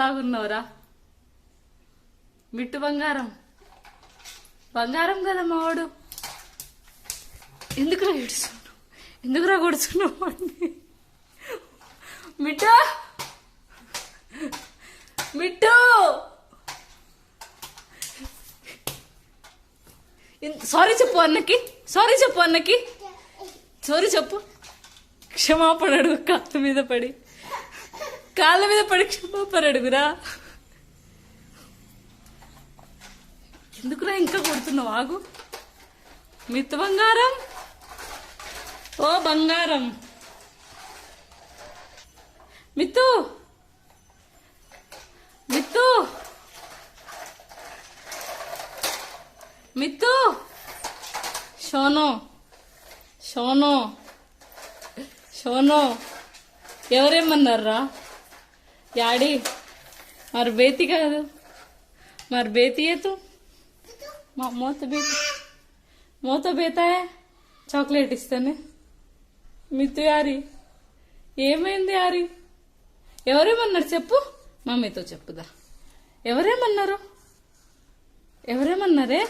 లాగున్నావురా మిట్టు బంగారం. బంగారం కదా మావాడు. ఎందుకురా ఏడుస్తున్నావు? ఎందుకురా కొడుతున్నావు అండి? మిట్టు మిట్టు సారీ చెప్పు అన్నకి. సారీ చెప్పు అన్నకి. సారీ చెప్పు. క్షమాపణ అడుగు. కాళ్ళ మీద పడి క్షమాపణ అడుగురా. ఎందుకురా ఇంకా కొడుతున్నావు? ఆగు. మిత్తు బంగారం. ఓ బంగారం. మిత్తు మిత్తు మిత్తు. షోనో షోనో షోనో. ఎవరేమన్నారా? యాడి మరి బేతి కాదు. మరి బేతి తు మోత బేతాయే. చాక్లెట్ ఇస్తానే. మిత్తు యారి ఏమైంది? యారి ఎవరేమన్నారు చెప్పు. మమ్మీతో చెప్పుదా. ఎవరేమన్నారు? ఎవరేమన్నారే?